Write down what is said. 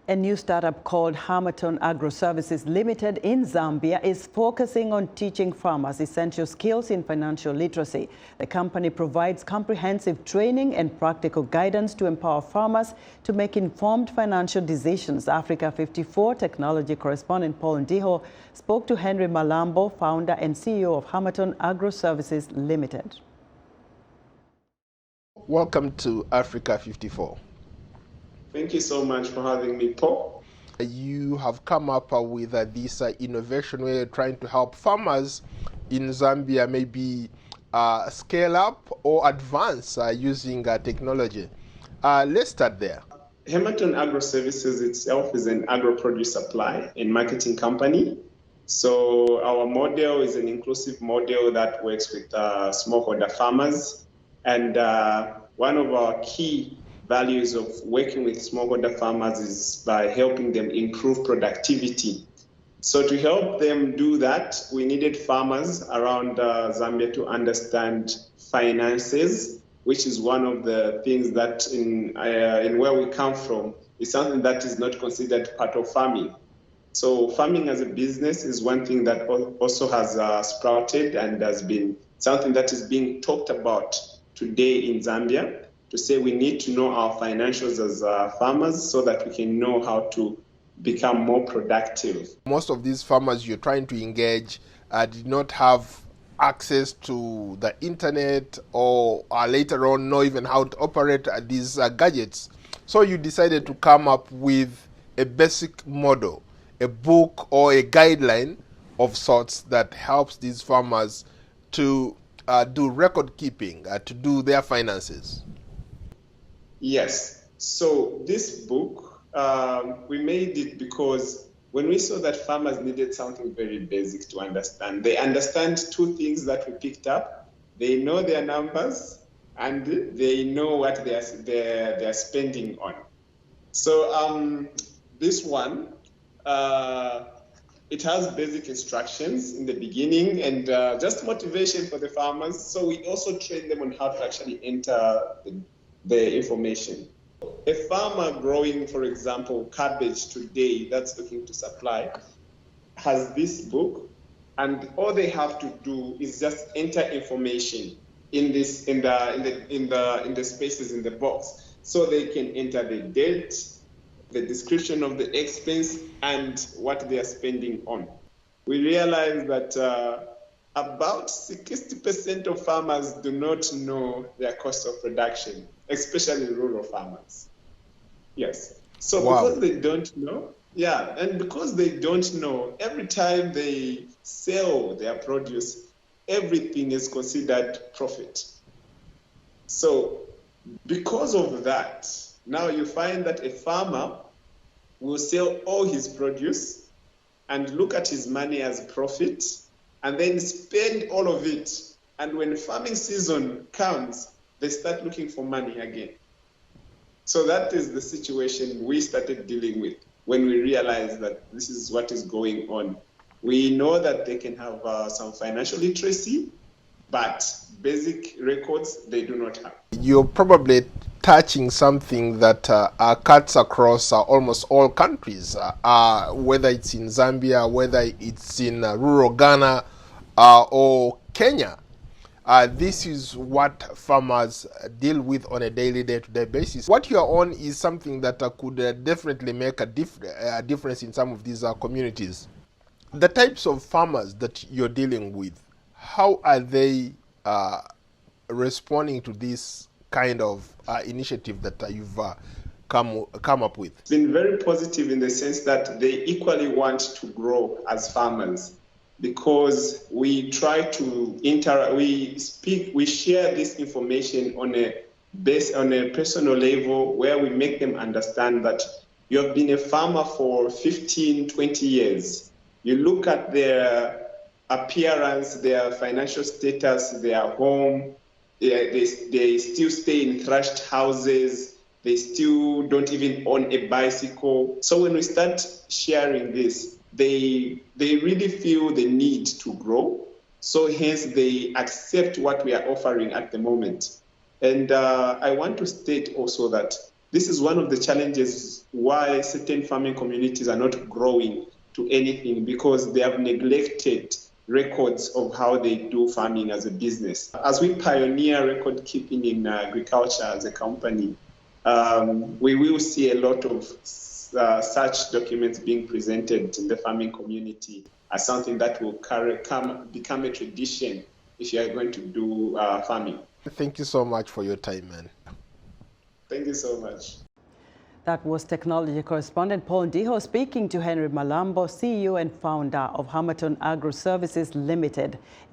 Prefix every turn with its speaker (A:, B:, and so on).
A: A new startup called Hamaton Agro Services Limited in Zambia is focusing on teaching farmers essential skills in financial literacy. The company provides comprehensive training and practical guidance to empower farmers to make informed financial decisions. Africa 54 technology correspondent Ndiho spoke to Henry Malambo, founder and CEO of Hamaton Agro Services Limited.
B: Welcome to Africa 54.
C: Thank you so much for having me, Paul.
B: You have come up with this innovation where you're trying to help farmers in Zambia maybe scale up or advance using technology. Let's start there.
C: Hamaton Agro Services itself is an agro-produce supply and marketing company. So our model is an inclusive model that works with smallholder farmers. And one of our key values of working with smallholder farmers is by helping them improve productivity. So to help them do that, we needed farmers around Zambia to understand finances, which is one of the things that in where we come from is something that is not considered part of farming. So farming as a business is one thing that also has sprouted and has been something that is being talked about today in Zambia, to say we need to know our financials as farmers so that we can know how to become more productive.
B: Most of these farmers you're trying to engage did not have access to the internet or later on know even how to operate these gadgets. So you decided to come up with a basic model, a book or a guideline of sorts that helps these farmers to do record keeping, to do their finances.
C: Yes. So this book, we made it because when we saw that farmers needed something very basic to understand. They understand two things that we picked up. They know their numbers and they know what they're spending on. So this one, it has basic instructions in the beginning and just motivation for the farmers. So we also train them on how to actually enter the information. A farmer growing, for example, cabbage today that's looking to supply has this book, and all they have to do is just enter information in the spaces in the box, so they can enter the date, the description of the expense, and what they are spending on. We realize that about 60% of farmers do not know their cost of production, especially rural farmers. Yes. So Because they don't know, and because they don't know, every time they sell their produce, everything is considered profit. So because of that, now you find that a farmer will sell all his produce and look at his money as profit and then spend all of it. And when farming season comes, they start looking for money again. So that is the situation we started dealing with when we realized that this is what is going on. We know that they can have some financial literacy, but basic records they do not have.
B: You're probably touching something that cuts across almost all countries, whether it's in Zambia, whether it's in rural Ghana or Kenya. This is what farmers deal with on a daily, day-to-day basis. What you're on is something that could definitely make a difference in some of these communities. The types of farmers that you're dealing with, how are they responding to this kind of initiative that you've come up with?
C: It's been very positive in the sense that they equally want to grow as farmers, because we try to we share this information on a personal level, where we make them understand that you have been a farmer for 15, 20 years. You look at their appearance, their financial status, their home, they still stay in thatched houses, they still don't even own a bicycle. So when we start sharing this, they really feel the need to grow. So hence they accept what we are offering at the moment. And I want to state also that This is one of the challenges why certain farming communities are not growing to anything, because they have neglected records of how they do farming as a business. As we pioneer record keeping in agriculture as a company, we will see a lot of such documents being presented in the farming community as something that will become a tradition if you are going to do farming.
B: Thank you so much for your time, man.
C: Thank you so much.
A: That was technology correspondent Paul Ndiho speaking to Henry Malambo, CEO and founder of Hamaton Agro Services Limited.